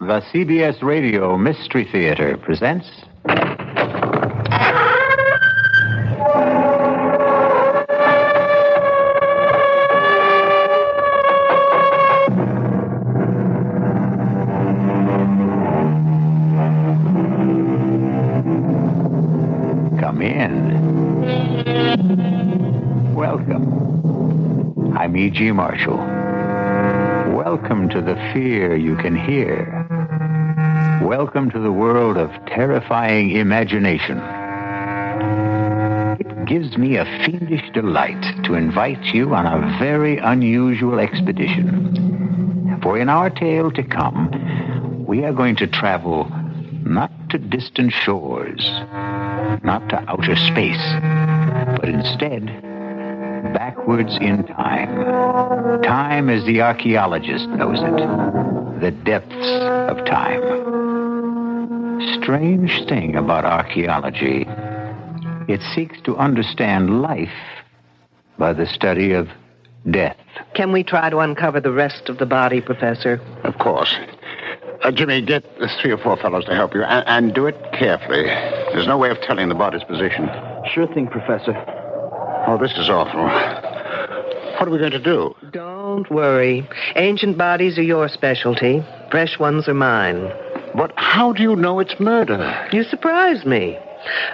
The CBS Radio Mystery Theater presents... Come in. Welcome. I'm E.G. Marshall. Welcome to the fear you can hear. Welcome to the world of terrifying imagination. It gives me a fiendish delight to invite you on a very unusual expedition. For in our tale to come, we are going to travel not to distant shores, not to outer space, but instead backwards in time. Time as the archaeologist knows it. The depths of time. Strange thing about archaeology. It seeks to understand life by the study of death. Can we try to uncover the rest of the body, Professor? Of course. Jimmy, get 3 or 4 fellows to help you, and do it carefully. There's no way of telling the body's position. Sure thing, Professor. Oh, this is awful. What are we going to do? Don't worry. Ancient bodies are your specialty. Fresh ones are mine. But how do you know it's murder? You surprise me.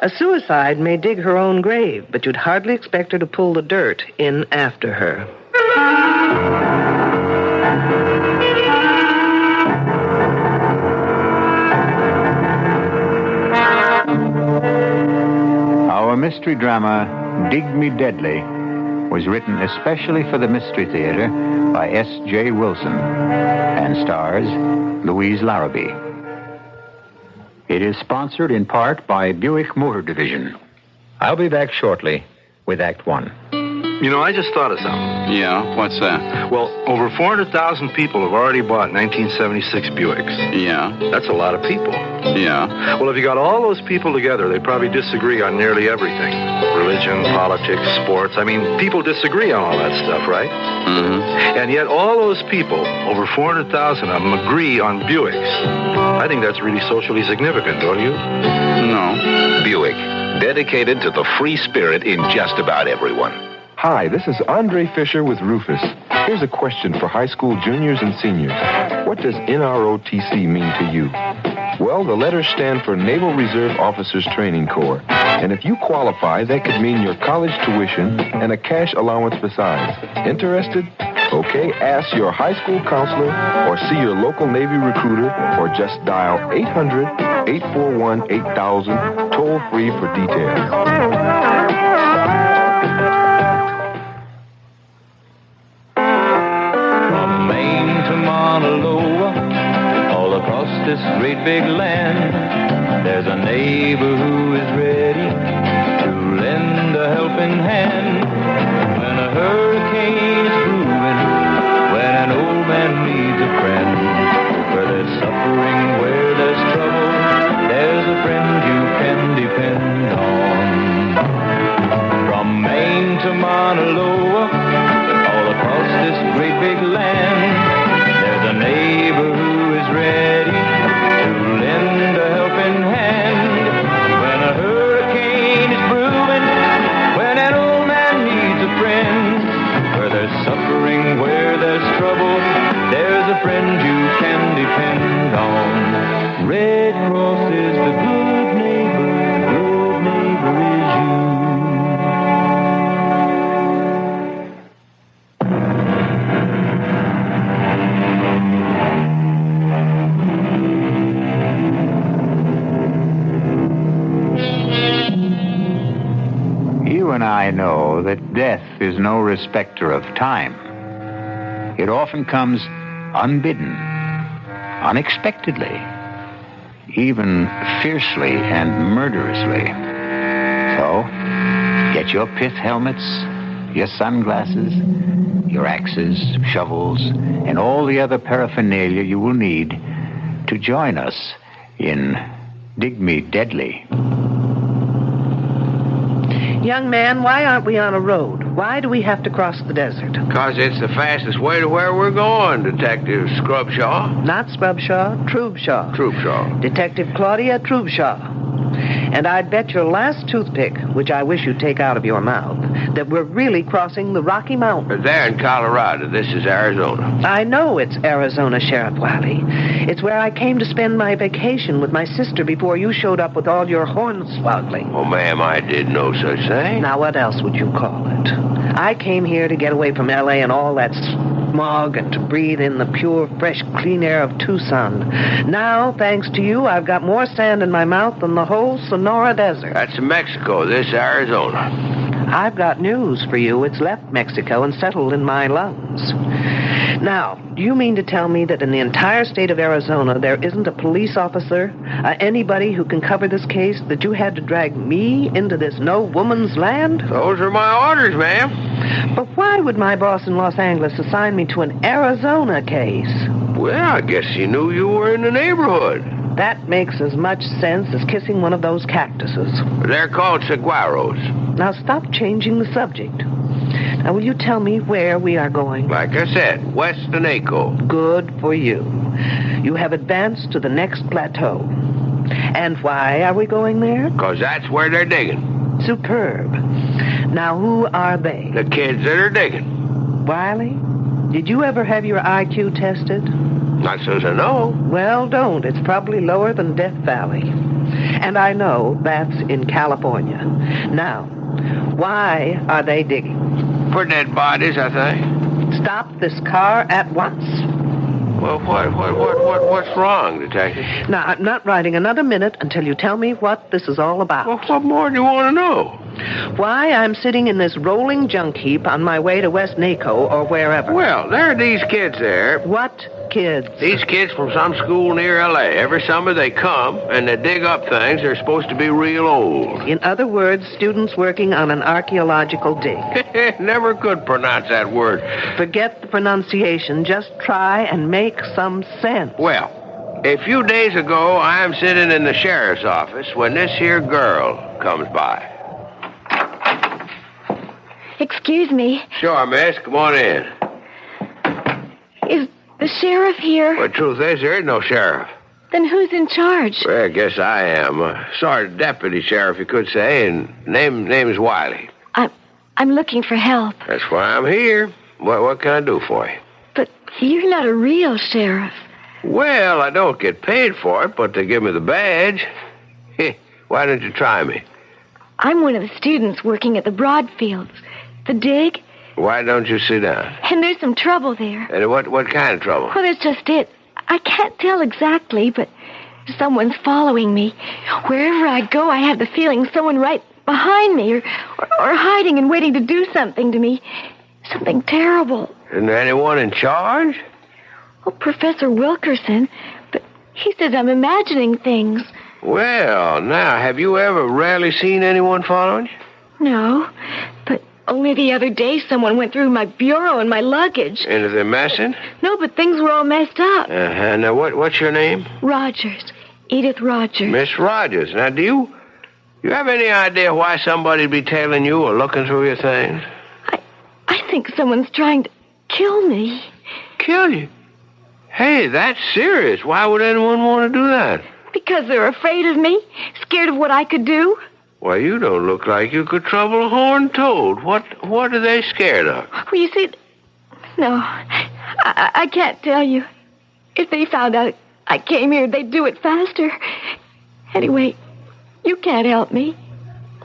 A suicide may dig her own grave, but you'd hardly expect her to pull the dirt in after her. Our mystery drama, Dig Me Deadly, was written especially for the Mystery Theater by S.J. Wilson and stars Louise Larrabee. It is sponsored in part by Buick Motor Division. I'll be back shortly with Act One. You know, I just thought of something. Yeah, what's that? Well, over 400,000 people have already bought 1976 Buicks. Yeah. That's a lot of people. Yeah. Well, if you got all those people together, they probably disagree on nearly everything. Religion, politics, sports. I mean, people disagree on all that stuff, right? Mm-hmm. And yet all those people, over 400,000 of them, agree on Buicks. I think that's really socially significant, don't you? No. Buick, dedicated to the free spirit in just about everyone. Hi, this is Andre Fisher with Rufus. Here's a question for high school juniors and seniors. What does NROTC mean to you? Well, the letters stand for Naval Reserve Officers Training Corps. And if you qualify, that could mean your college tuition and a cash allowance besides. Interested? Okay, ask your high school counselor or see your local Navy recruiter or just dial 800-841-8000 toll-free for details. This great big land, there's a neighbor who is ready to lend a helping hand. When a hurricane is brewing, when an old man needs a friend, where there's suffering, where there's trouble, there's a friend you can depend on. From Maine to Mauna Loa, all across this great big land, there's a neighbor who is ready to lend a helping hand. When a hurricane is brewing, when an old man needs a friend, where there's suffering, where there's trouble, there's a friend you can depend on. Red Cross is the good neighbor is you. You and I know that death is no respecter of time. It often comes unbidden, unexpectedly, even fiercely and murderously. So, get your pith helmets, your sunglasses, your axes, shovels, and all the other paraphernalia you will need to join us in Dig Me Deadly. Young man, why aren't we on a road? Why do we have to cross the desert? Because it's the fastest way to where we're going, Detective Scrubshaw. Not Scrubshaw, Trubshaw. Trubshaw. Detective Claudia Trubshaw. And I'd bet your last toothpick, which I wish you'd take out of your mouth, that we're really crossing the Rocky Mountains. They're in Colorado. This is Arizona. I know it's Arizona, Sheriff Wiley. It's where I came to spend my vacation with my sister before you showed up with all your hornswoggling. Oh, ma'am, I did no such thing. Now, what else would you call it? I came here to get away from L.A. and all that smog and to breathe in the pure, fresh, clean air of Tucson. Now, thanks to you, I've got more sand in my mouth than the whole Sonora Desert. That's Mexico. This Arizona. I've got news for you. It's left Mexico and settled in my lungs. Now, do you mean to tell me that in the entire state of Arizona there isn't a police officer, anybody who can cover this case, that you had to drag me into this no-woman's land? Those are my orders, ma'am. But why would my boss in Los Angeles assign me to an Arizona case? Well, I guess he knew you were in the neighborhood. That makes as much sense as kissing one of those cactuses. They're called saguaros. Now stop changing the subject. Now, will you tell me where we are going? Like I said, west of Naco. Good for you. You have advanced to the next plateau. And why are we going there? Because that's where they're digging. Superb. Now, who are they? The kids that are digging. Wiley, did you ever have your IQ tested? Not so as I know. Well, don't. It's probably lower than Death Valley. And I know that's in California. Now, why are they digging? For dead bodies, I think. Stop this car at once. Well, what's wrong, Detective? Now, I'm not riding another minute until you tell me what this is all about. Well, what more do you want to know? Why I'm sitting in this rolling junk heap on my way to West Naco or wherever. Well, there are these kids there. What kids? These kids from some school near L.A. Every summer they come and they dig up things they're supposed to be real old. In other words, students working on an archaeological dig. Never could pronounce that word. Forget the pronunciation. Just try and make some sense. Well, a few days ago, I am sitting in the sheriff's office when this here girl comes by. Excuse me. Sure, miss. Come on in. Is the sheriff here? Well, the truth is, there is no sheriff. Then who's in charge? Well, I guess I am. Sergeant Deputy Sheriff, you could say, and name is Wiley. I'm looking for help. That's why I'm here. What can I do for you? But you're not a real sheriff. Well, I don't get paid for it, but they give me the badge. Why don't you try me? I'm one of the students working at the Broadfields. The dig. Why don't you sit down? And there's some trouble there. And what kind of trouble? Well, that's just it. I can't tell exactly, but someone's following me. Wherever I go, I have the feeling someone right behind me or hiding and waiting to do something to me. Something terrible. Isn't there anyone in charge? Oh, Professor Wilkerson. But he says I'm imagining things. Well, now, have you ever really seen anyone following you? No, but only the other day someone went through my bureau and my luggage. And are they messing? No, but things were all messed up. Uh-huh. Now, what's your name? Rogers. Edith Rogers. Miss Rogers. Now, do you have any idea why somebody'd be tailing you or looking through your things? I think someone's trying to kill me. Kill you? Hey, that's serious. Why would anyone want to do that? Because they're afraid of me, scared of what I could do. Well, you don't look like you could trouble a horned toad. What are they scared of? Well, you see, no, I can't tell you. If they found out I came here, they'd do it faster. Anyway, you can't help me.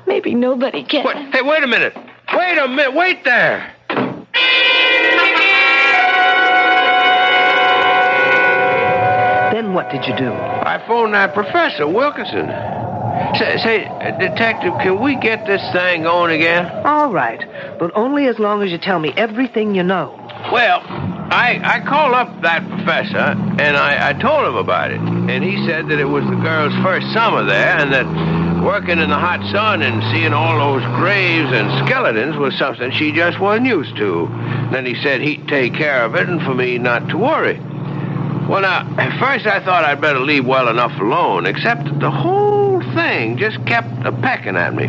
Maybe nobody can. Hey, wait a minute. Wait there. Then what did you do? I phoned that Professor Wilkerson. Say, Detective, can we get this thing going again? All right, but only as long as you tell me everything you know. Well, I called up that professor, and I told him about it. And he said that it was the girl's first summer there, and that working in the hot sun and seeing all those graves and skeletons was something she just wasn't used to. Then he said he'd take care of it and for me not to worry. Well, now, at first I thought I'd better leave well enough alone, except that the whole thing just kept a-pecking at me.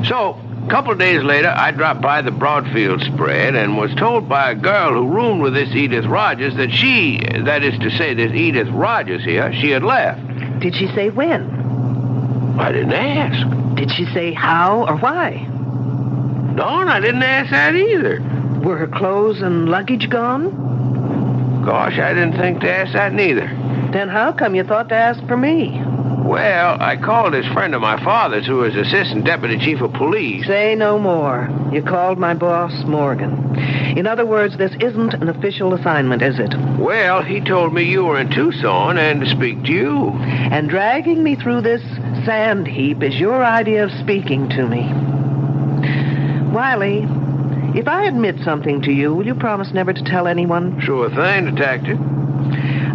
So A couple days later, I dropped by the Broadfield spread and was told by a girl who roomed with this Edith Rogers that that is to say, this Edith Rogers here, she had left. Did she say when? I didn't ask. Did she say how or why? No, I didn't ask that either. Were her clothes and luggage gone? Gosh, I didn't think to ask that neither. Then how come you thought to ask for me? Well, I called this friend of my father's who was assistant deputy chief of police. Say no more. You called my boss, Morgan. In other words, this isn't an official assignment, is it? Well, he told me you were in Tucson and to speak to you. And dragging me through this sand heap is your idea of speaking to me. Wiley, if I admit something to you, will you promise never to tell anyone? Sure thing, detective.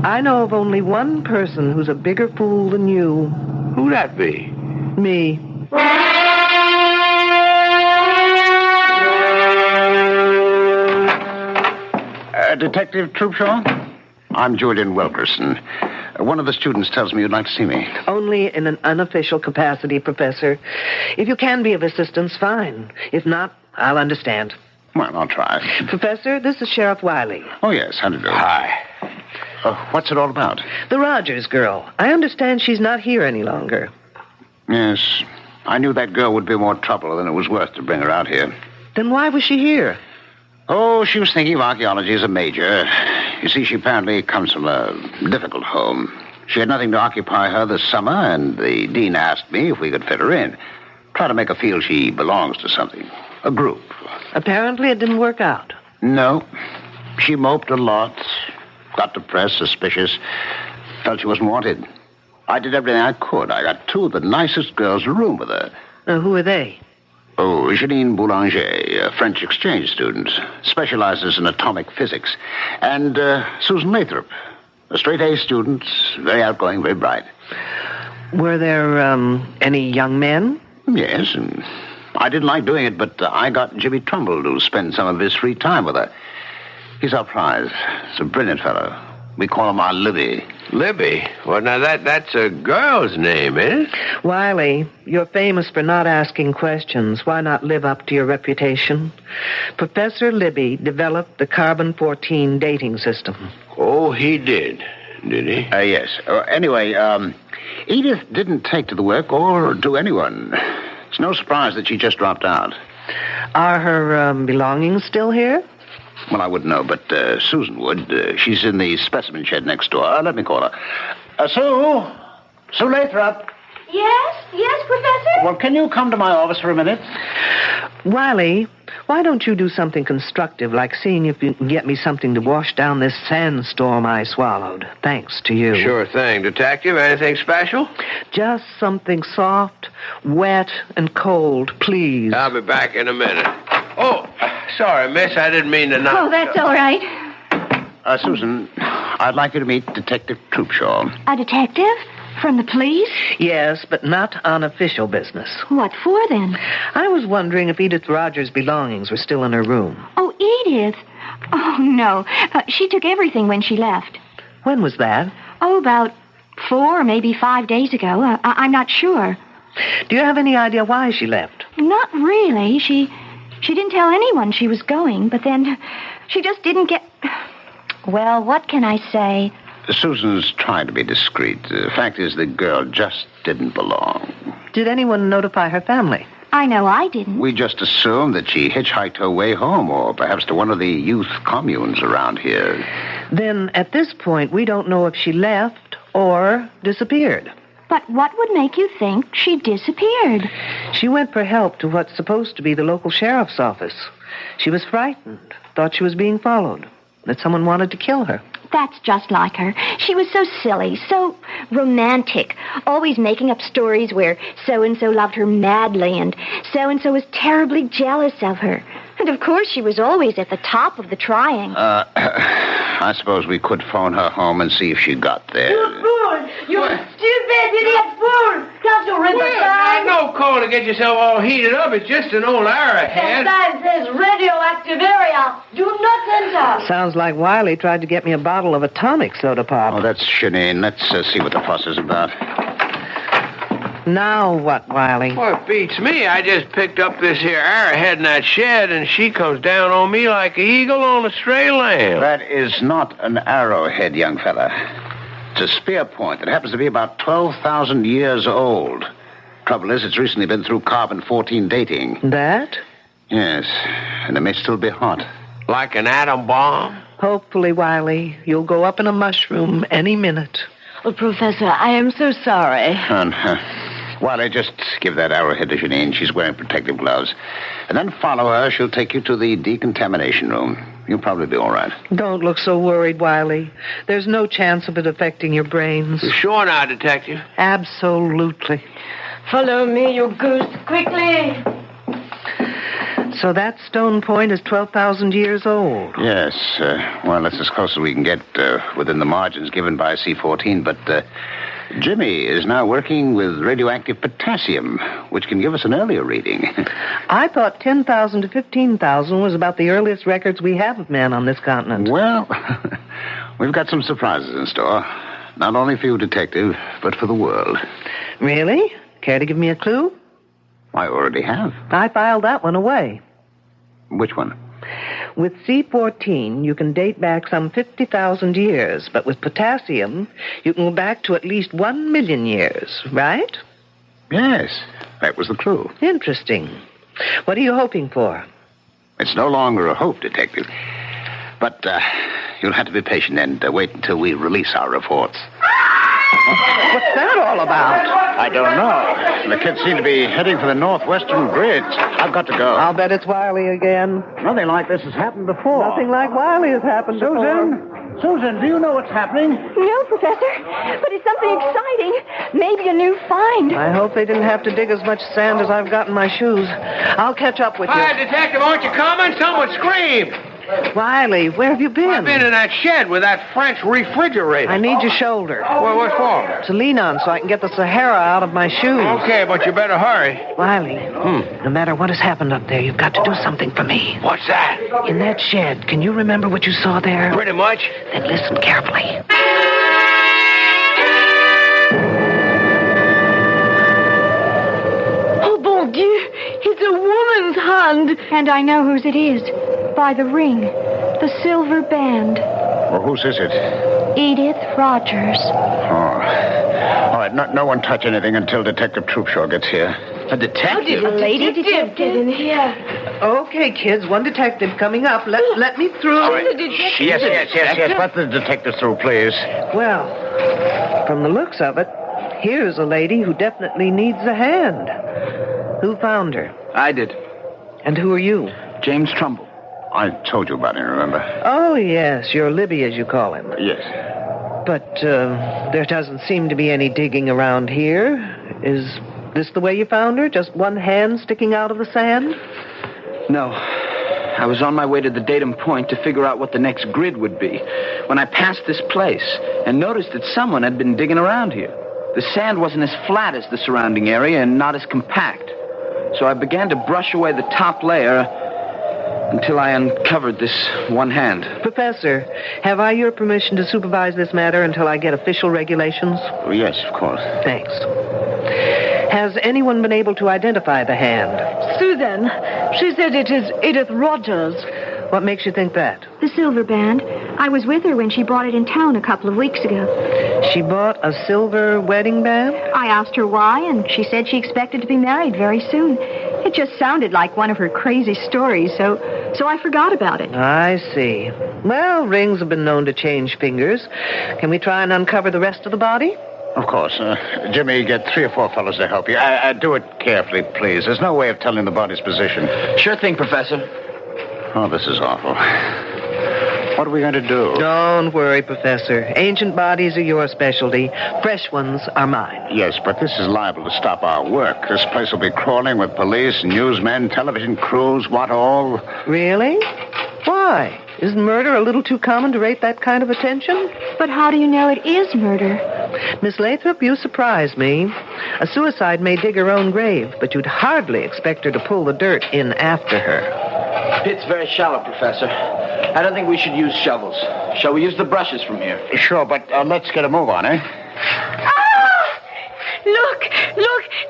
I know of only one person who's a bigger fool than you. Who'd that be? Me. Detective Troopshaw? I'm Julian Wilkerson. One of the students tells me you'd like to see me. Only in an unofficial capacity, Professor. If you can be of assistance, fine. If not, I'll understand. Well, I'll try. Professor, this is Sheriff Wiley. Oh, yes. How do you do? Hi. What's it all about? The Rogers girl. I understand she's not here any longer. Yes. I knew that girl would be more trouble than it was worth to bring her out here. Then why was she here? Oh, she was thinking of archaeology as a major. You see, she apparently comes from a difficult home. She had nothing to occupy her this summer, and the dean asked me if we could fit her in. Try to make her feel she belongs to something. A group. Apparently it didn't work out. No. She moped a lot. Got depressed, suspicious. Felt she wasn't wanted. I did everything I could. I got two of the nicest girls to room with her. Who are they? Oh, Janine Boulanger, a French exchange student. Specializes in atomic physics. And Susan Lathrop, a straight-A student, very outgoing, very bright. Were there any young men? Yes, and I didn't like doing it, but I got Jimmy Trumbull to spend some of his free time with her. He's our prize. He's a brilliant fellow. We call him our Libby. Libby? Well, now that's a girl's name, isn't it? Wiley, you're famous for not asking questions. Why not live up to your reputation? Professor Libby developed the carbon-14 dating system. Oh, he did he? Yes. Anyway, Edith didn't take to the work or to anyone. It's no surprise that she just dropped out. Are her belongings still here? Well, I wouldn't know, but Susan would. She's in the specimen shed next door. Let me call her. Sue? Sue Lathrop? Yes, Professor? Well, can you come to my office for a minute? Wiley, why don't you do something constructive, like seeing if you can get me something to wash down this sandstorm I swallowed, thanks to you. Sure thing. Detective, anything special? Just something soft, wet, and cold, please. I'll be back in a minute. Oh, sorry, miss. I didn't mean to knock. Oh, that's all right. Susan, I'd like you to meet Detective Troopshaw. A detective? From the police? Yes, but not on official business. What for, then? I was wondering if Edith Rogers' belongings were still in her room. Oh, Edith. Oh, no. She took everything when she left. When was that? Oh, about 4 or maybe 5 days ago. I'm not sure. Do you have any idea why she left? Not really. She didn't tell anyone she was going, but then she just didn't get... Well, what can I say? Susan's trying to be discreet. The fact is the girl just didn't belong. Did anyone notify her family? I know I didn't. We just assumed that she hitchhiked her way home, or perhaps to one of the youth communes around here. Then, at this point, we don't know if she left or disappeared. But what would make you think she disappeared? She went for help to what's supposed to be the local sheriff's office. She was frightened, thought she was being followed, that someone wanted to kill her. That's just like her. She was so silly, so romantic, always making up stories where so-and-so loved her madly and so-and-so was terribly jealous of her. And, of course, she was always at the top of the triangle. I suppose we could phone her home and see if she got there. You fool! You stupid idiot fool! Can't you read the sign? No call to get yourself all heated up. It's just an old arrowhead. The sign says radioactive area. Do not enter. Sounds like Wiley tried to get me a bottle of atomic soda pop. Oh, that's Shanine. Let's see what the fuss is about. Now what, Wiley? Well, it beats me. I just picked up this here arrowhead in that shed, and she comes down on me like an eagle on a stray lamb. That is not an arrowhead, young fella. It's a spear point that happens to be about 12,000 years old. Trouble is, it's recently been through carbon-14 dating. That? Yes, and it may still be hot. Like an atom bomb? Hopefully, Wiley, you'll go up in a mushroom any minute. Oh, Professor, I am so sorry. Wiley, just give that arrowhead to Janine. She's wearing protective gloves. And then follow her. She'll take you to the decontamination room. You'll probably be all right. Don't look so worried, Wiley. There's no chance of it affecting your brains. You sure now, Detective? Absolutely. Follow me, you goose, quickly. So that stone point is 12,000 years old. Yes. Well, that's as close as we can get within the margins given by C14. But Jimmy is now working with radioactive potassium, which can give us an earlier reading. I thought 10,000 to 15,000 was about the earliest records we have of man on this continent. Well, we've got some surprises in store. Not only for you, Detective, but for the world. Really? Care to give me a clue? I already have. I filed that one away. Which one? With C14, you can date back some 50,000 years, but with potassium, you can go back to at least 1 million years, right? Yes, that was the clue. Interesting. What are you hoping for? It's no longer a hope, Detective. But you'll have to be patient and wait until we release our reports. What's that all about? I don't know. The kids seem to be heading for the northwestern bridge. I've got to go. I'll bet it's Wiley again. Nothing like this has happened before. Nothing like Wiley has happened Susan? Susan, do you know what's happening? No, Professor, but it's something exciting. Maybe a new find. I hope they didn't have to dig as much sand as I've got in my shoes. I'll catch up with you. Hi, Detective, aren't you coming? Someone screamed. Wiley, where have you been? I've been in that shed with that French refrigerator. I need your shoulder. Well, what for? To lean on so I can get the Sahara out of my shoes. Okay, but you better hurry. Wiley, no matter what has happened up there, you've got to do something for me. What's that? In that shed, can you remember what you saw there? Pretty much. Then listen carefully. Oh, bon Dieu, it's a woman's hand. And I know whose it is. By the ring. The silver band. Well, whose is it? Edith Rogers. Oh. All right, no one touch anything until Detective Troopshaw gets here. A detective? A lady detective in here. Okay, kids, one detective coming up. Let me through. All right. Yes. Let the detective through, please. Well, from the looks of it, here's a lady who definitely needs a hand. Who found her? I did. And who are you? James Trumbull. I told you about him, remember? Oh, yes, you're Libby, as you call him. Yes. But there doesn't seem to be any digging around here. Is this the way you found her? Just one hand sticking out of the sand? No. I was on my way to the datum point to figure out what the next grid would be when I passed this place and noticed that someone had been digging around here. The sand wasn't as flat as the surrounding area and not as compact. So I began to brush away the top layer until I uncovered this one hand. Professor, have I your permission to supervise this matter until I get official regulations? Oh, yes, of course. Thanks. Has anyone been able to identify the hand? Susan. She said it is Edith Rogers. What makes you think that? The silver band. I was with her when she brought it in town a couple of weeks ago. She bought a silver wedding band? I asked her why, and she said she expected to be married very soon. It just sounded like one of her crazy stories, so I forgot about it. I see. Well, rings have been known to change fingers. Can we try and uncover the rest of the body? Of course. Jimmy, get 3 or 4 fellows to help you. Do it carefully, please. There's no way of telling the body's position. Sure thing, Professor. Oh, this is awful. What are we going to do? Don't worry, Professor. Ancient bodies are your specialty. Fresh ones are mine. Yes, but this is liable to stop our work. This place will be crawling with police, newsmen, television crews, what all. Really? Why? Isn't murder a little too common to rate that kind of attention? But how do you know it is murder? Miss Lathrop, you surprise me. A suicide may dig her own grave, but you'd hardly expect her to pull the dirt in after her. Pit's very shallow, Professor. I don't think we should use shovels. Shall we use the brushes from here? Sure, but let's get a move on, eh? Ah! Look,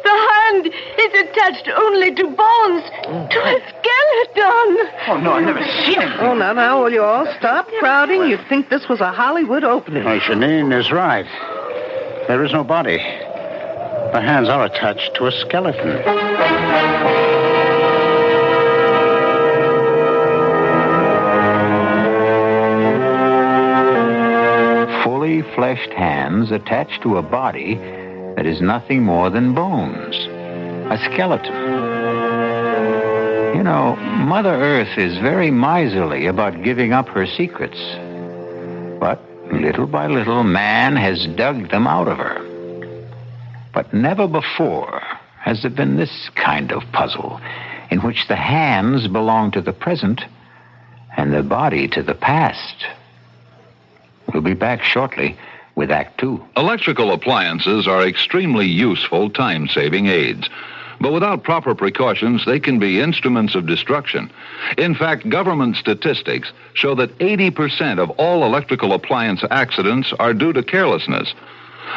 the hand is attached only to bones, to a skeleton. Oh, no, I've never seen it. Oh, now, will you all stop crowding? You'd think this was a Hollywood opening. Oh, Janine is right. There is no body. The hands are attached to a skeleton. Fully fleshed hands attached to a body that is nothing more than bones. A skeleton. You know, Mother Earth is very miserly about giving up her secrets. But little by little, man has dug them out of her. But never before has there been this kind of puzzle in which the hands belong to the present and the body to the past. We'll be back shortly with Act Two. Electrical appliances are extremely useful time-saving aids. But without proper precautions, they can be instruments of destruction. In fact, government statistics show that 80% of all electrical appliance accidents are due to carelessness.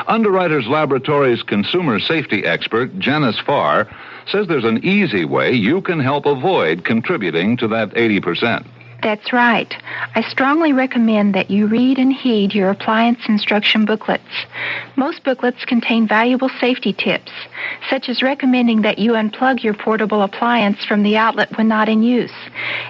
Underwriters Laboratories consumer safety expert Janice Farr says there's an easy way you can help avoid contributing to that 80%. That's right. I strongly recommend that you read and heed your appliance instruction booklets. Most booklets contain valuable safety tips, such as recommending that you unplug your portable appliance from the outlet when not in use,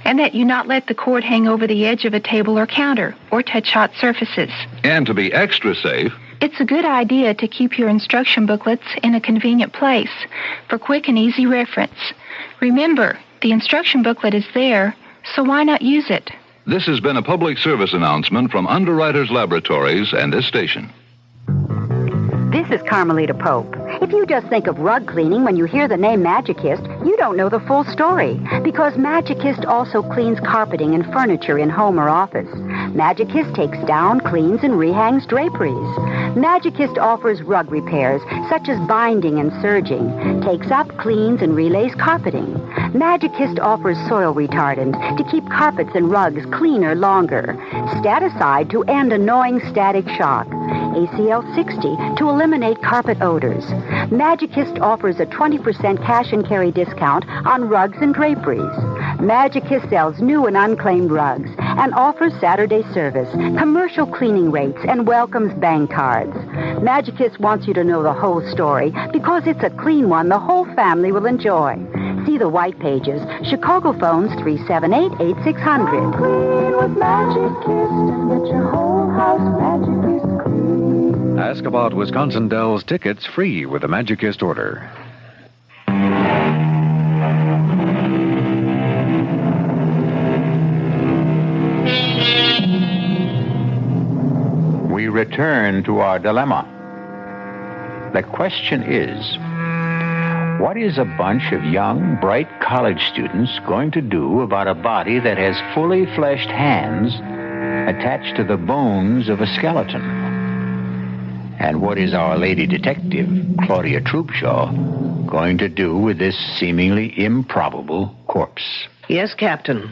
and that you not let the cord hang over the edge of a table or counter, or touch hot surfaces. And to be extra safe, it's a good idea to keep your instruction booklets in a convenient place for quick and easy reference. Remember, the instruction booklet is there, so why not use it? this has been a public service announcement from Underwriters Laboratories and this station. This is Carmelita Pope. If you just think of rug cleaning when you hear the name Magicist, you don't know the full story, because Magicist also cleans carpeting and furniture in home or office. Magicist takes down, cleans, and rehangs draperies. Magicist offers rug repairs, such as binding and serging, takes up, cleans, and relays carpeting. Magicist offers soil retardant to keep carpets and rugs cleaner longer, staticide to end annoying static shock, ACL 60 to eliminate carpet odors. Magicist offers a 20% cash and carry discount on rugs and draperies. Magicist sells new and unclaimed rugs and offers Saturday service, commercial cleaning rates, and welcomes bank cards. Magicist wants you to know the whole story because it's a clean one the whole family will enjoy. See the white pages. Chicago phones 378-8600. Clean with Magicist. Get your whole house Magicist clean. Ask about Wisconsin Dells tickets free with a Magicist order. We return to our dilemma. The question is, what is a bunch of young, bright college students going to do about a body that has fully fleshed hands attached to the bones of a skeleton? And what is our lady detective, Claudia Troopshaw, going to do with this seemingly improbable corpse? Yes, Captain.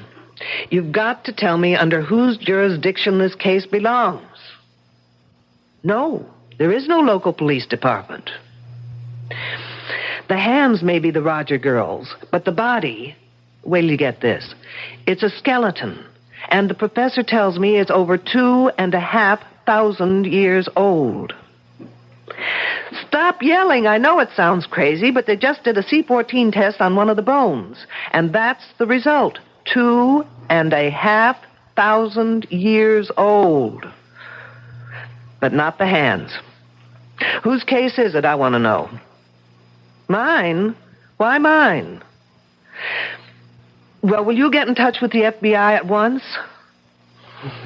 You've got to tell me under whose jurisdiction this case belongs. No, there is no local police department. The hands may be the Roger girls, but the body, wait till you get this, it's a skeleton, and the professor tells me it's over 2,500 years old. Stop yelling. I know it sounds crazy, but they just did a C14 test on one of the bones, and that's the result. 2,500 years old. But not the hands. Whose case is it, I want to know? Mine? Why mine? Well, will you get in touch with the FBI at once?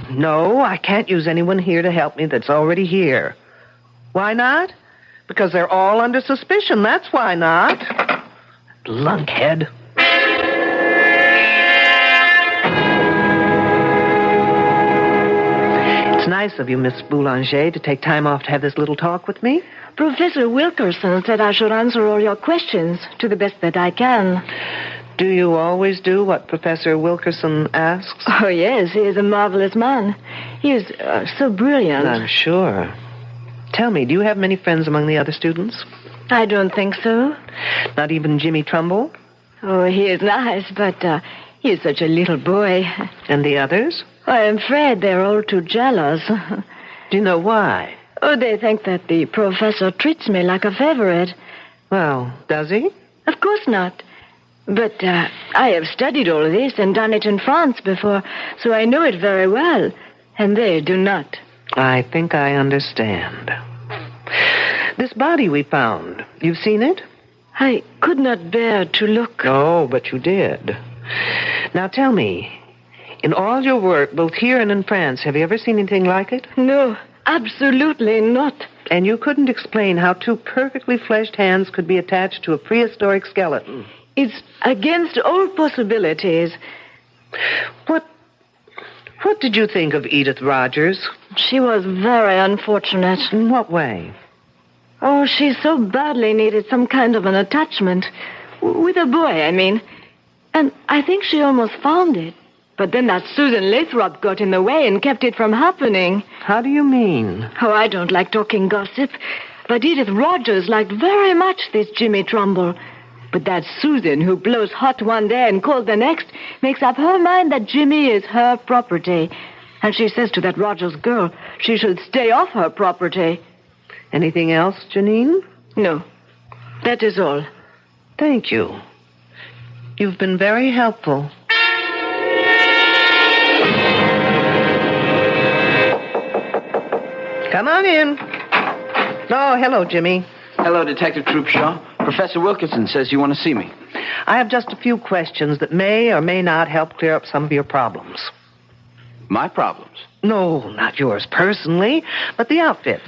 No, I can't use anyone here to help me that's already here. Why not? Because they're all under suspicion, that's why not. Lunkhead. It's nice of you, Miss Boulanger, to take time off to have this little talk with me. Professor Wilkerson said I should answer all your questions to the best that I can. Do you always do what Professor Wilkerson asks? Oh, yes, he is a marvelous man. He is so brilliant. I'm sure. Tell me, do you have many friends among the other students? I don't think so. Not even Jimmy Trumbull? Oh, he is nice, but he is such a little boy. And the others? I'm afraid they're all too jealous. Do you know why? Oh, they think that the professor treats me like a favorite. Well, does he? Of course not. But I have studied all this and done it in France before, so I know it very well. And they do not. I think I understand. This body we found, you've seen it? I could not bear to look. Oh, but you did. Now tell me, in all your work, both here and in France, have you ever seen anything like it? No, absolutely not. And you couldn't explain how two perfectly fleshed hands could be attached to a prehistoric skeleton? It's against all possibilities. What did you think of Edith Rogers? She was very unfortunate. In what way? Oh, she so badly needed some kind of an attachment. With a boy, I mean. And I think she almost found it. But then that Susan Lathrop got in the way and kept it from happening. How do you mean? Oh, I don't like talking gossip. But Edith Rogers liked very much this Jimmy Trumbull. But that Susan, who blows hot one day and cold the next, makes up her mind that Jimmy is her property. And she says to that Rogers girl she should stay off her property. Anything else, Janine? No. That is all. Thank you. You've been very helpful. Come on in. Oh, hello, Jimmy. Hello, Detective Troopshaw. Professor Wilkinson says you want to see me. I have just a few questions that may or may not help clear up some of your problems. My problems? No, not yours personally, but the outfits.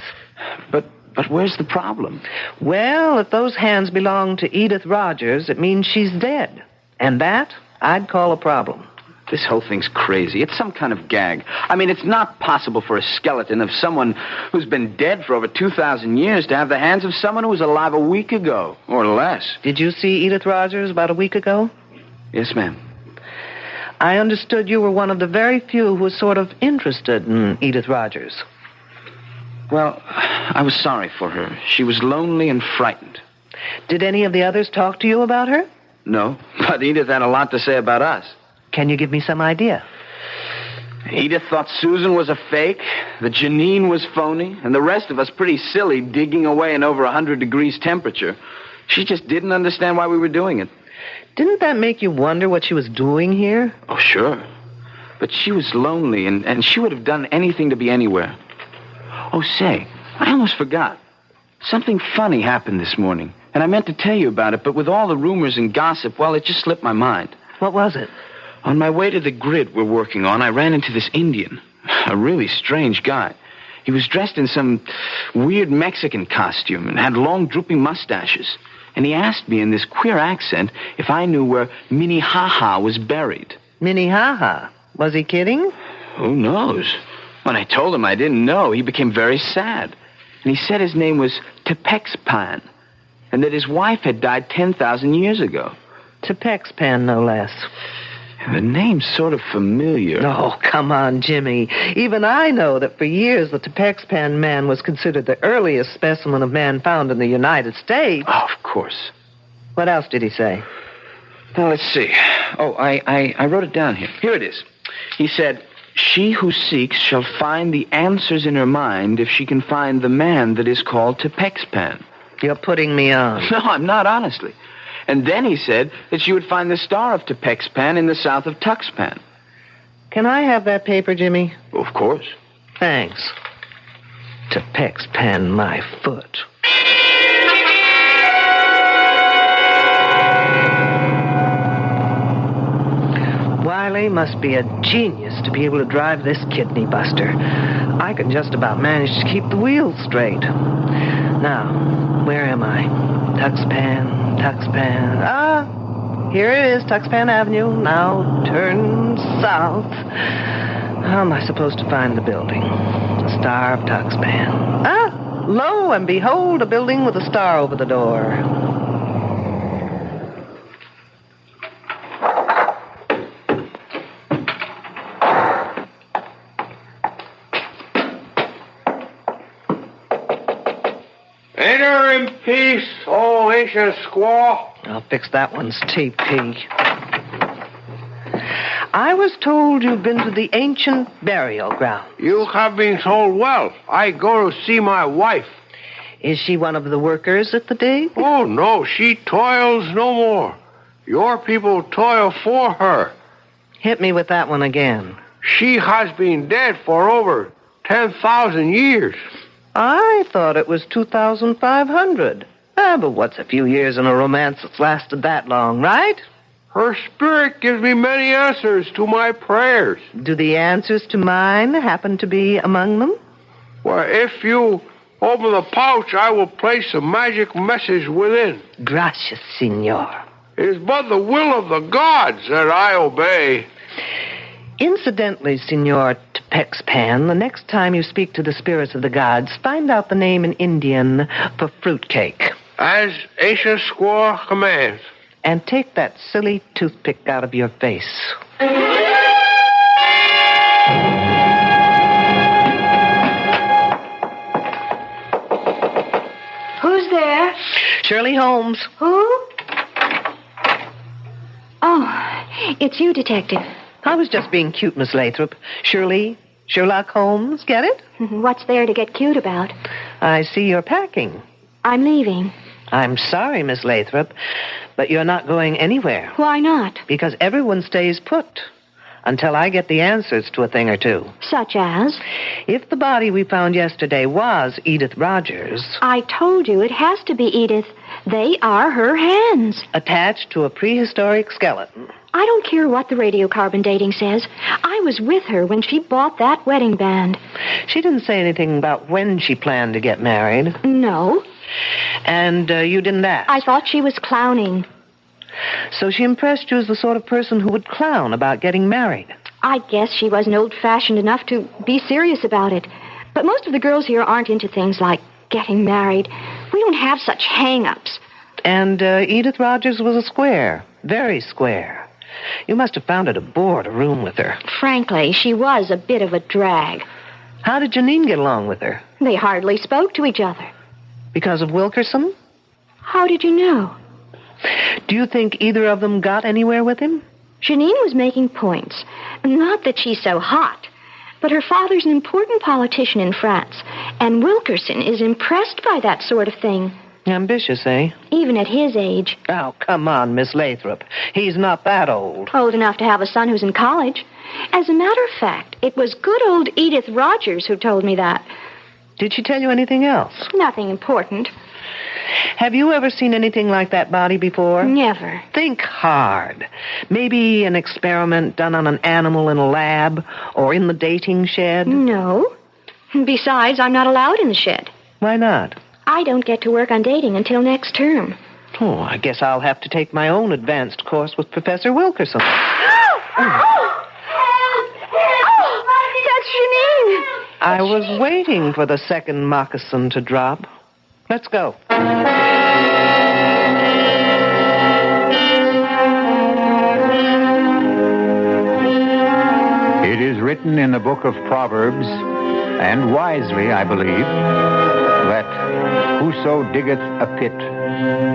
But where's the problem? Well, if those hands belong to Edith Rogers, it means she's dead. And that, I'd call a problem. This whole thing's crazy. It's some kind of gag. I mean, it's not possible for a skeleton of someone who's been dead for over 2,000 years to have the hands of someone who was alive a week ago, or less. Did you see Edith Rogers about a week ago? Yes, ma'am. I understood you were one of the very few who was sort of interested in Edith Rogers. Well, I was sorry for her. She was lonely and frightened. Did any of the others talk to you about her? No, but Edith had a lot to say about us. Can you give me some idea? Edith thought Susan was a fake, that Janine was phony, and the rest of us pretty silly digging away in over 100 degrees temperature. She just didn't understand why we were doing it. Didn't that make you wonder what she was doing here? Oh, sure. But she was lonely, and she would have done anything to be anywhere. Oh, say, I almost forgot. Something funny happened this morning, and I meant to tell you about it, but with all the rumors and gossip, well, it just slipped my mind. What was it? On my way to the grid we're working on, I ran into this Indian, a really strange guy. He was dressed in some weird Mexican costume and had long, drooping mustaches. And he asked me in this queer accent if I knew where Minnehaha was buried. Minnehaha? Was he kidding? Who knows? When I told him I didn't know, he became very sad. And he said his name was Tepexpan, and that his wife had died 10,000 years ago. Tepexpan, no less. The name's sort of familiar. Oh, come on, Jimmy. Even I know that for years the Tepexpan man was considered the earliest specimen of man found in the United States. Oh, of course. What else did he say? Now, let's see. Oh, I wrote it down here. Here it is. He said, "She who seeks shall find the answers in her mind if she can find the man that is called Tepexpan." You're putting me on. No, I'm not, honestly. And then he said that she would find the star of Tepexpan in the south of Tuxpan. Can I have that paper, Jimmy? Of course. Thanks. Tepexpan, my foot. Wiley must be a genius to be able to drive this kidney buster. I can just about manage to keep the wheels straight. Now, where am I? Tuxpan. Ah, here it is, Tuxpan Avenue. Now turn south. How am I supposed to find the building? The Star of Tuxpan. Ah, lo and behold, a building with a star over the door. Enter in peace, oh ancient squaw. I'll fix that one's TP. I was told you've been to the ancient burial ground. You have been told well. I go to see my wife. Is she one of the workers at the dig? Oh, no, she toils no more. Your people toil for her. Hit me with that one again. She has been dead for over 10,000 years. I thought it was 2,500. But what's a few years in a romance that's lasted that long, right? Her spirit gives me many answers to my prayers. Do the answers to mine happen to be among them? Well, if you open the pouch, I will place a magic message within. Gracias, senor. It is but the will of the gods that I obey. Incidentally, Senor Tepexpan, the next time you speak to the spirits of the gods, find out the name in Indian for fruitcake. As ancient squaw commands. And take that silly toothpick out of your face. Who's there? Shirley Holmes. Who? Oh, it's you, Detective. I was just being cute, Miss Lathrop. Sherlock Holmes, get it? What's there to get cute about? I see you're packing. I'm leaving. I'm sorry, Miss Lathrop, but you're not going anywhere. Why not? Because everyone stays put until I get the answers to a thing or two. Such as? If the body we found yesterday was Edith Rogers... I told you it has to be Edith. They are her hands. Attached to a prehistoric skeleton. I don't care what the radiocarbon dating says. I was with her when she bought that wedding band. She didn't say anything about when she planned to get married. No. And you didn't ask? I thought she was clowning. So she impressed you as the sort of person who would clown about getting married? I guess she wasn't old-fashioned enough to be serious about it. But most of the girls here aren't into things like getting married. We don't have such hang-ups. And Edith Rogers was a square. Very square. You must have found it a bore to room with her. Frankly, she was a bit of a drag. How did Janine get along with her? They hardly spoke to each other. Because of Wilkerson? How did you know? Do you think either of them got anywhere with him? Janine was making points. Not that she's so hot, but her father's an important politician in France, and Wilkerson is impressed by that sort of thing. Ambitious, eh? Even at his age. Oh, come on, Miss Lathrop. He's not that old. Old enough to have a son who's in college. As a matter of fact, it was good old Edith Rogers who told me that. Did she tell you anything else? Nothing important. Have you ever seen anything like that body before? Never. Think hard. Maybe an experiment done on an animal in a lab or in the dating shed? No. Besides, I'm not allowed in the shed. Why not? I don't get to work on dating until next term. Oh, I guess I'll have to take my own advanced course with Professor Wilkerson. That's Janine! I was waiting for the second moccasin to drop. Let's go. It is written in the book of Proverbs, and wisely, I believe, that whoso diggeth a pit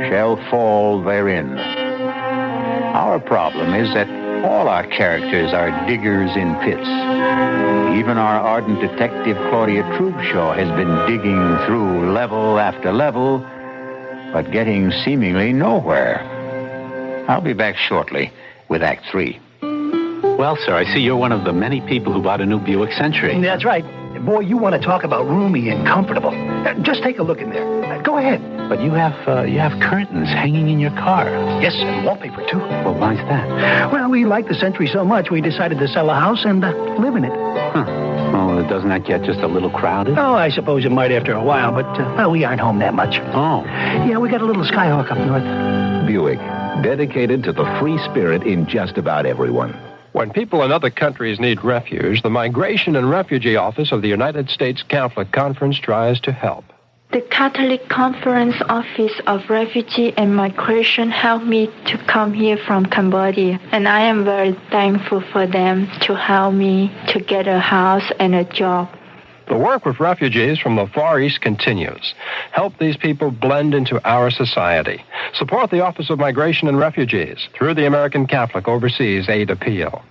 shall fall therein. Our problem is that all our characters are diggers in pits. Even our ardent detective Claudia Trubshaw has been digging through level after level, but getting seemingly nowhere. I'll be back shortly with Act 3. Well, sir, I see you're one of the many people who bought a new Buick Century. That's right. Boy, you want to talk about roomy and comfortable. Just take a look in there. Go ahead. But you have curtains hanging in your car. Yes, and wallpaper, too. Well, why's that? Well, we like the Century so much, we decided to sell a house and live in it. Huh. Well, doesn't that get just a little crowded? Oh, I suppose it might after a while, but, well, we aren't home that much. Oh. Yeah, we got a little Skyhawk up north. Buick, dedicated to the free spirit in just about everyone. When people in other countries need refuge, the Migration and Refugee Office of the United States Catholic Conference tries to help. The Catholic Conference Office of Refugee and Migration helped me to come here from Cambodia, and I am very thankful for them to help me to get a house and a job. The work with refugees from the Far East continues. Help these people blend into our society. Support the Office of Migration and Refugees through the American Catholic Overseas Aid Appeal.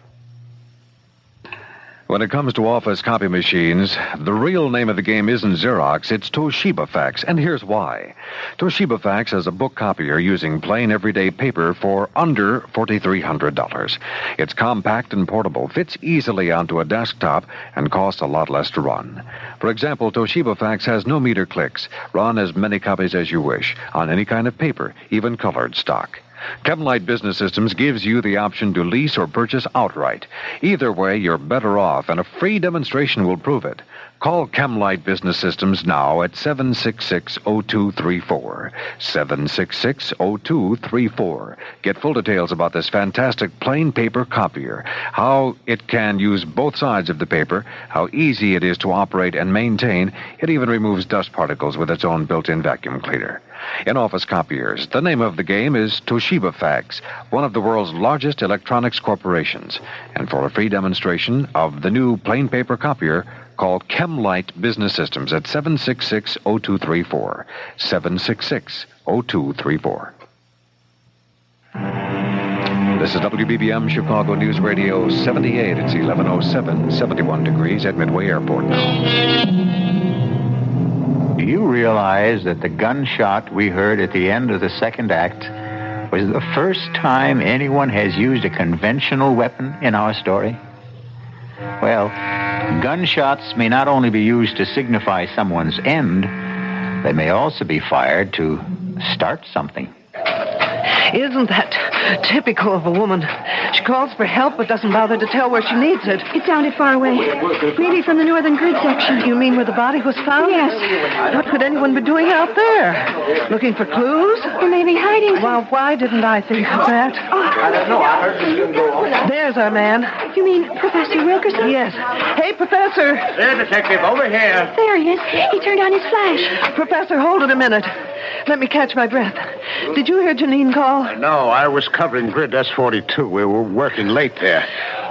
When it comes to office copy machines, the real name of the game isn't Xerox, it's Toshiba Fax, and here's why. Toshiba Fax has a book copier using plain everyday paper for under $4,300. It's compact and portable, fits easily onto a desktop, and costs a lot less to run. For example, Toshiba Fax has no meter clicks. Run as many copies as you wish, on any kind of paper, even colored stock. Chemlight Business Systems gives you the option to lease or purchase outright. Either way, you're better off, and a free demonstration will prove it. Call Chemlight Business Systems now at 766-0234. 766-0234. Get full details about this fantastic plain paper copier, how it can use both sides of the paper, how easy it is to operate and maintain. It even removes dust particles with its own built-in vacuum cleaner. In office copiers, the name of the game is Toshiba Fax, one of the world's largest electronics corporations. And for a free demonstration of the new plain paper copier, call Chemlight Business Systems at 766-0234. 766-0234. This is WBBM Chicago News Radio 78. It's 11:07, 71 degrees at Midway Airport now. Do you realize that the gunshot we heard at the end of the second act was the first time anyone has used a conventional weapon in our story? Well, gunshots may not only be used to signify someone's end, they may also be fired to start something. Isn't that typical of a woman? She calls for help but doesn't bother to tell where she needs it. It sounded far away. Maybe from the northern grid section. You mean where the body was found? Yes. What could anyone be doing out there? Looking for clues? Or maybe hiding. Well, why didn't I think of that? I don't know. I heard you go on. There's our man. You mean Professor Wilkerson? Yes. Hey, Professor. There, Detective, over here. There he is. He turned on his flash. Professor, hold it a minute. Let me catch my breath. Did you hear Janine call? No, I was covering grid S42. We were working late there.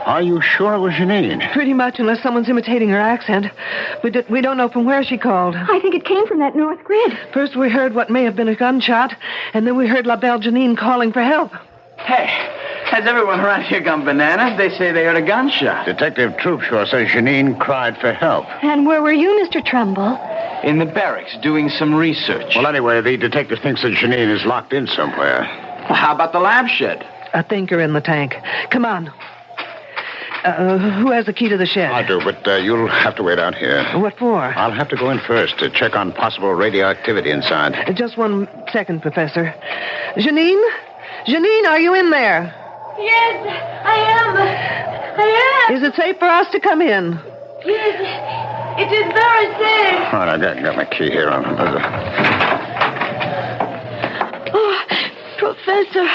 Are you sure it was Janine? Pretty much, unless someone's imitating her accent. We don't know from where she called. I think it came from that north grid. First we heard what may have been a gunshot, and then we heard La Belle Janine calling for help. Hey, has everyone around here gone bananas? They say they heard a gunshot. Detective Troopshaw says Janine cried for help. And where were you, Mr. Trumbull? In the barracks, doing some research. Well, anyway, the detective thinks that Janine is locked in somewhere. Well, how about the lab shed? I think her in the tank. Come on. Who has the key to the shed? I do, but you'll have to wait out here. What for? I'll have to go in first to check on possible radioactivity inside. Just 1 second, Professor. Janine? Janine, are you in there? Yes, I am. I am. Is it safe for us to come in? Yes, it is very safe. All right, I got my key here on the buzzer. Oh, Professor.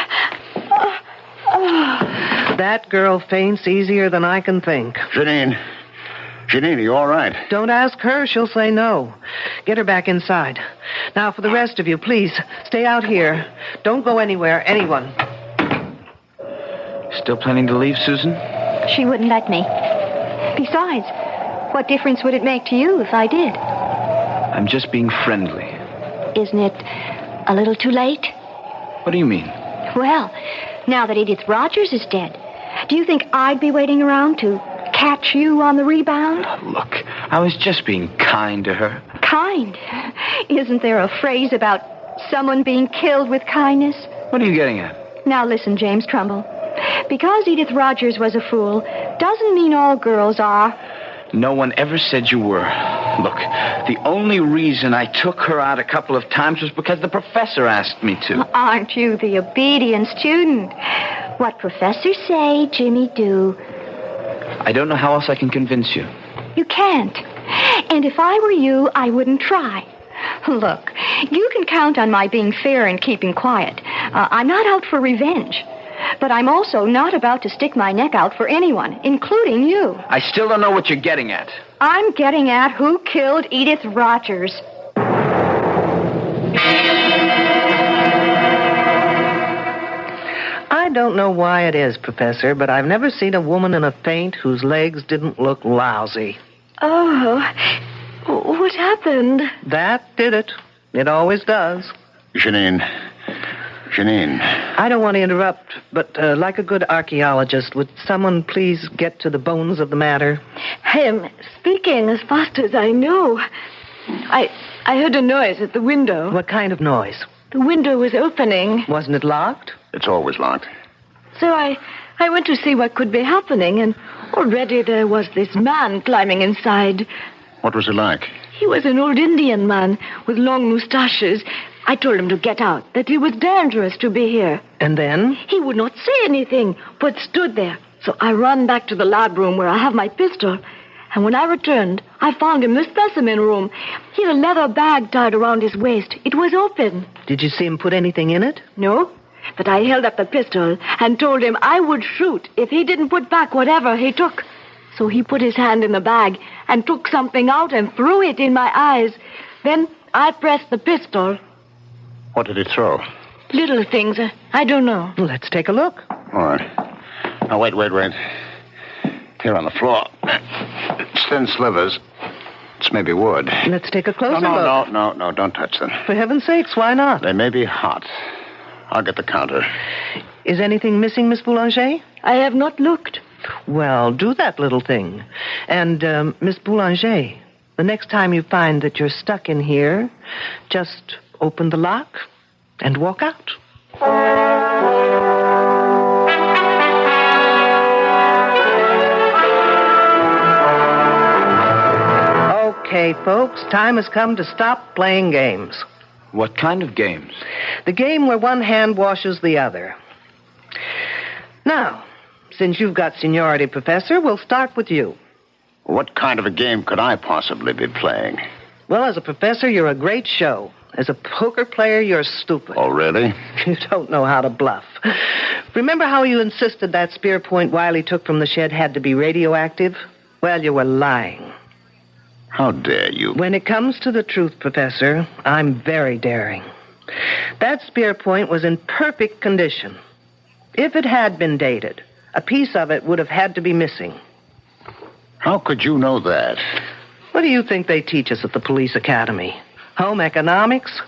That girl faints easier than I can think. Janine, are you all right? Don't ask her. She'll say no. Get her back inside. Now, for the rest of you, please, stay out here. Don't go anywhere, anyone. Still planning to leave, Susan? She wouldn't let me. Besides, what difference would it make to you if I did? I'm just being friendly. Isn't it a little too late? What do you mean? Well, now that Edith Rogers is dead, do you think I'd be waiting around to catch you on the rebound? Look, I was just being kind to her. Kind? Isn't there a phrase about someone being killed with kindness? What are you getting at? Now listen, James Trumbull. Because Edith Rogers was a fool doesn't mean all girls are. No one ever said you were. Look, the only reason I took her out a couple of times was because the professor asked me to. Aren't you the obedient student? What professors say, Jimmy do. I don't know how else I can convince you. You can't. And if I were you, I wouldn't try. Look, you can count on my being fair and keeping quiet. I'm not out for revenge. But I'm also not about to stick my neck out for anyone, including you. I still don't know what you're getting at. I'm getting at who killed Edith Rogers. I don't know why it is, Professor, but I've never seen a woman in a faint whose legs didn't look lousy. Oh, What happened? That did it. It always does. Janine. I don't want to interrupt, but like a good archaeologist, would someone please get to the bones of the matter? I am speaking as fast as I know. I heard a noise at the window. What kind of noise? The window was opening. Wasn't it locked? It's always locked. So I went to see what could be happening, and already there was this man climbing inside. What was he like? He was an old Indian man with long mustaches. I told him to get out, that it was dangerous to be here. And then? He would not say anything, but stood there. So I ran back to the lab room where I have my pistol. And when I returned, I found him in the specimen room. He had a leather bag tied around his waist. It was open. Did you see him put anything in it? No, but I held up the pistol and told him I would shoot if he didn't put back whatever he took. So he put his hand in the bag and took something out and threw it in my eyes. Then I pressed the pistol. What did he throw? Little things. I don't know. Let's take a look. All right. Now, wait. Here on the floor. It's thin slivers. It's maybe wood. Let's take a closer look. No, don't touch them. For heaven's sakes, why not? They may be hot. I'll get the counter. Is anything missing, Miss Boulanger? I have not looked. Well, do that little thing. And, Miss Boulanger, the next time you find that you're stuck in here, just open the lock and walk out. Okay, folks, time has come to stop playing games. What kind of games? The game where one hand washes the other. Now, since you've got seniority, Professor, we'll start with you. What kind of a game could I possibly be playing? Well, as a professor, you're a great show. As a poker player, you're stupid. Oh, really? You don't know how to bluff. Remember how you insisted that spear point Wiley took from the shed had to be radioactive? Well, you were lying. How dare you? When it comes to the truth, Professor, I'm very daring. That spear point was in perfect condition. If it had been dated, a piece of it would have had to be missing. How could you know that? What do you think they teach us at the police academy? Home economics?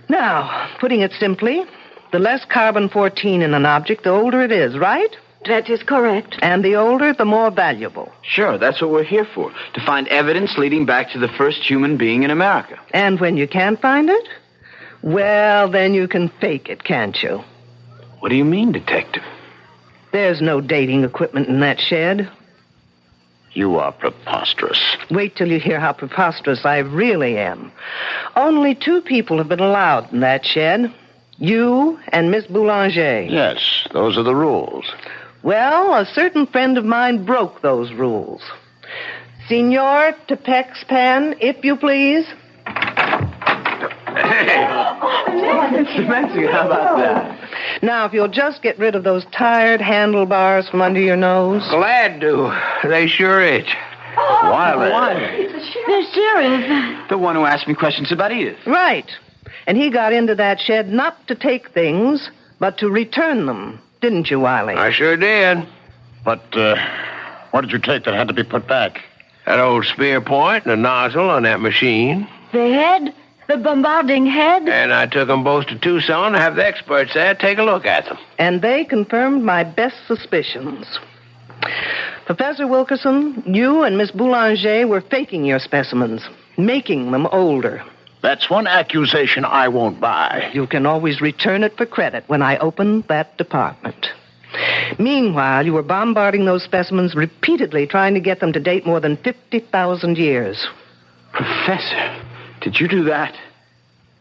Now, putting it simply, the less carbon-14 in an object, the older it is, right? That is correct. And the older, the more valuable. Sure, that's what we're here for, to find evidence leading back to the first human being in America. And when you can't find it, well, then you can fake it, can't you? What do you mean, detective? There's no dating equipment in that shed. You are preposterous. Wait till you hear how preposterous I really am. Only 2 people have been allowed in that shed. You and Miss Boulanger. Yes, those are the rules. Well, a certain friend of mine broke those rules. Senor Tepex Pan, if you please. Mr. Mexican, how about that? Now, if you'll just get rid of those tired handlebars from under your nose. Glad to. They sure itch. Wiley. The sheriff. The one who asked me questions about Edith. Right. And he got into that shed not to take things, but to return them. Didn't you, Wiley? I sure did. But, what did you take that had to be put back? That old spear point and the nozzle on that machine. The head? The bombarding head? And I took them both to Tucson to have the experts there take a look at them. And they confirmed my best suspicions. Professor Wilkerson, you and Miss Boulanger were faking your specimens, making them older. That's one accusation I won't buy. You can always return it for credit when I open that department. Meanwhile, you were bombarding those specimens repeatedly, trying to get them to date more than 50,000 years. Professor, did you do that?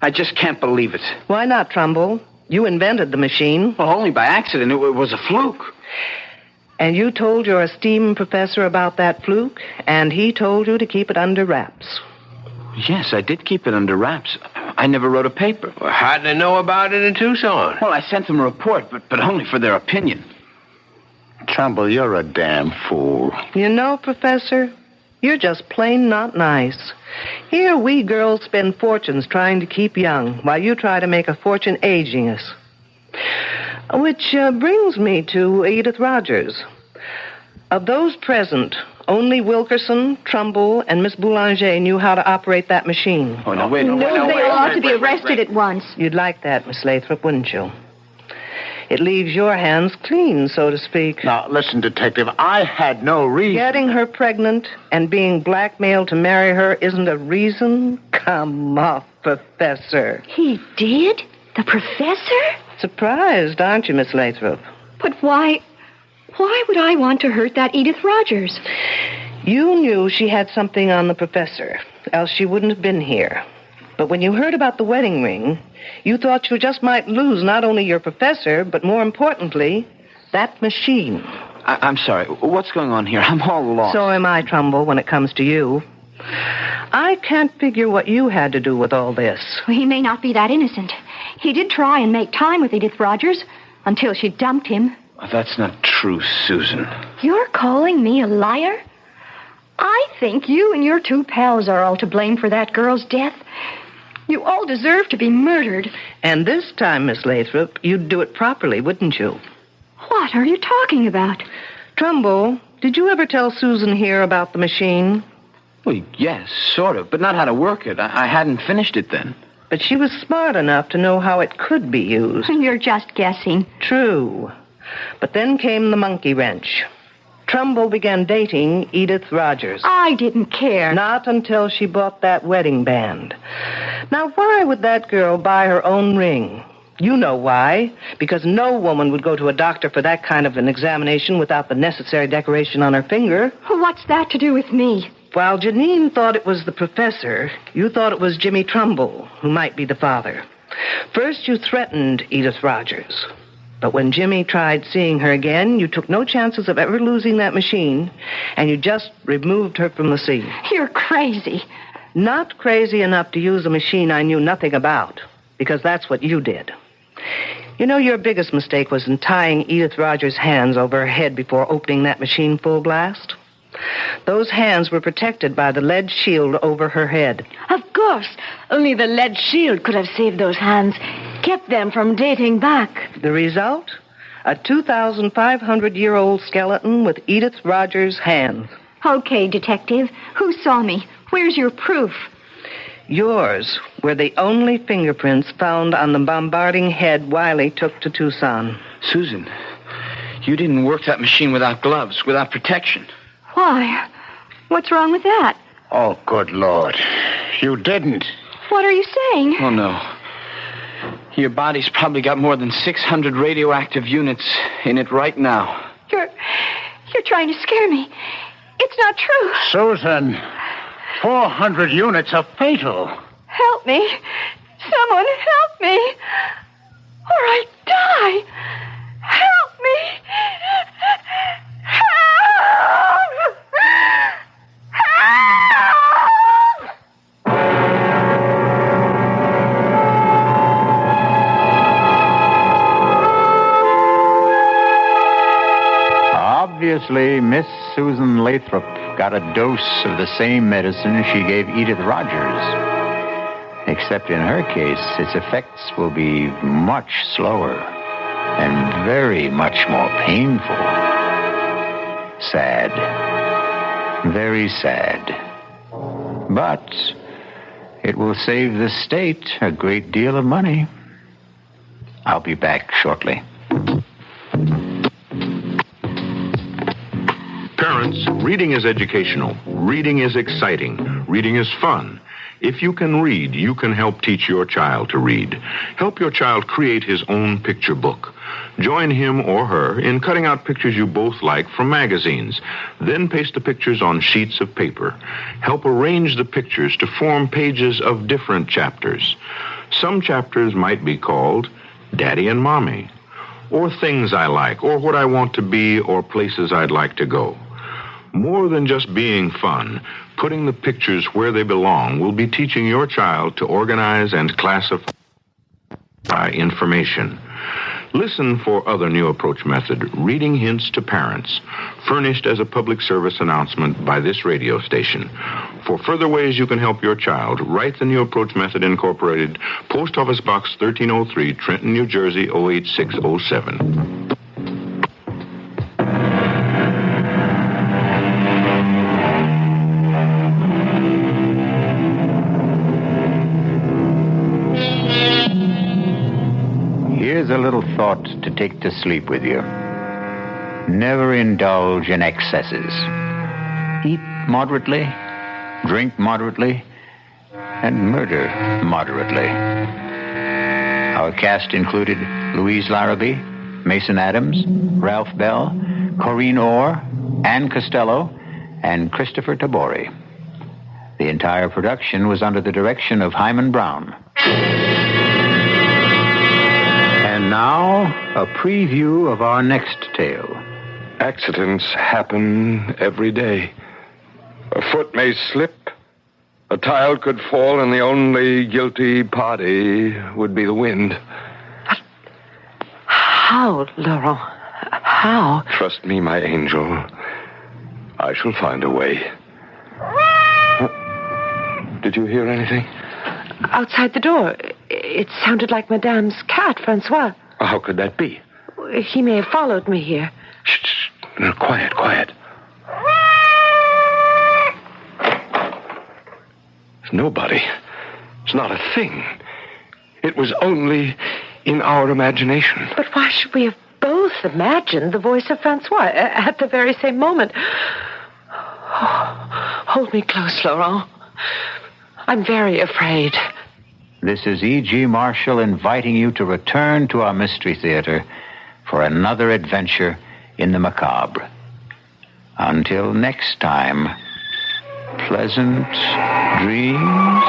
I just can't believe it. Why not, Trumbull? You invented the machine. Well, only by accident. It was a fluke. And you told your esteemed professor about that fluke, and he told you to keep it under wraps. Yes, I did keep it under wraps. I never wrote a paper. Well, how'd they know about it in Tucson? Well, I sent them a report, but only for their opinion. Trumbull, you're a damn fool. You know, Professor, you're just plain not nice. Here we girls spend fortunes trying to keep young, while you try to make a fortune aging us. Which brings me to Edith Rogers. Of those present, Only Wilkerson, Trumbull, and Miss Boulanger knew how to operate that machine. Oh, no, wait. No, they ought to be arrested at once. You'd like that, Miss Lathrop, wouldn't you? It leaves your hands clean, so to speak. Now, listen, Detective, I had no reason. Getting her pregnant and being blackmailed to marry her isn't a reason? Come off, Professor. He did? The professor? Surprised, aren't you, Miss Lathrop? But why would I want to hurt that Edith Rogers? You knew she had something on the professor, else she wouldn't have been here. But when you heard about the wedding ring, you thought you just might lose not only your professor, but more importantly, that machine. I'm sorry. What's going on here? I'm all lost. So am I, Trumbull, when it comes to you. I can't figure what you had to do with all this. Well, he may not be that innocent. He did try and make time with Edith Rogers until she dumped him. That's not true, Susan. You're calling me a liar? I think you and your two pals are all to blame for that girl's death. You all deserve to be murdered. And this time, Miss Lathrop, you'd do it properly, wouldn't you? What are you talking about? Trumbull, did you ever tell Susan here about the machine? Well, yes, sort of, but not how to work it. I hadn't finished it then. But she was smart enough to know how it could be used. You're just guessing. True. But then came the monkey wrench. Trumbull began dating Edith Rogers. I didn't care. Not until she bought that wedding band. Now, why would that girl buy her own ring? You know why. Because no woman would go to a doctor for that kind of an examination without the necessary decoration on her finger. What's that to do with me? While Janine thought it was the professor, you thought it was Jimmy Trumbull, who might be the father. First, you threatened Edith Rogers. But when Jimmy tried seeing her again, you took no chances of ever losing that machine, and you just removed her from the scene. You're crazy. Not crazy enough to use a machine I knew nothing about, because that's what you did. You know, your biggest mistake was in tying Edith Rogers' hands over her head before opening that machine full blast. Those hands were protected by the lead shield over her head. Of course. Only the lead shield could have saved those hands, kept them from dating back. The result? A 2,500-year-old skeleton with Edith Rogers' hands. Okay, Detective. Who saw me? Where's your proof? Yours were the only fingerprints found on the bombarding head Wiley took to Tucson. Susan, you didn't work that machine without gloves, without protection. Why? What's wrong with that? Oh, good Lord. You didn't. What are you saying? Oh, no. Your body's probably got more than 600 radioactive units in it right now. You're trying to scare me. It's not true. Susan, 400 units are fatal. Help me. Someone help me. Or I die. Help me. Help! Obviously, Miss Susan Lathrop got a dose of the same medicine she gave Edith Rogers. Except in her case, its effects will be much slower and very much more painful. Sad. Very sad. But it will save the state a great deal of money. I'll be back shortly. Parents, reading is educational. Reading is exciting. Reading is fun. If you can read, you can help teach your child to read. Help your child create his own picture book. Join him or her in cutting out pictures you both like from magazines. Then paste the pictures on sheets of paper. Help arrange the pictures to form pages of different chapters. Some chapters might be called Daddy and Mommy, or Things I Like, or What I Want to Be, or Places I'd Like to Go. More than just being fun, putting the pictures where they belong will be teaching your child to organize and classify information. Listen for other new approach method, Reading Hints to Parents, furnished as a public service announcement by this radio station. For further ways you can help your child, write the New Approach Method Incorporated, Post Office Box 1303, Trenton, New Jersey, 08607. Here's a little thought to take to sleep with you. Never indulge in excesses. Eat moderately, drink moderately, and murder moderately. Our cast included Louise Larrabee, Mason Adams, Ralph Bell, Corinne Orr, Ann Costello, and Christopher Tabori. The entire production was under the direction of Hyman Brown. And now, a preview of our next tale. Accidents happen every day. A foot may slip, a child could fall, and the only guilty party would be the wind. How, Laurent? How? Trust me, my angel. I shall find a way. Did you hear anything? Outside the door. It sounded like Madame's cat, Francois. How could that be? He may have followed me here. Shh. No, quiet. There's nobody. It's not a thing. It was only in our imagination. But why should we have both imagined the voice of Francois at the very same moment? Oh, hold me close, Laurent. I'm very afraid. This is E.G. Marshall inviting you to return to our Mystery Theater for another adventure in the macabre. Until next time, pleasant dreams.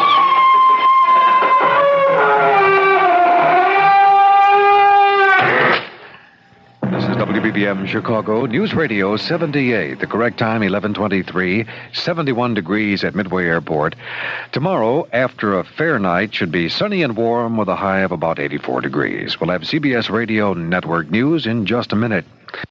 This is WBBM Chicago News Radio 78. The correct time, 11:23, 71 degrees at Midway Airport. Tomorrow, after a fair night, should be sunny and warm with a high of about 84 degrees. We'll have CBS Radio Network News in just a minute.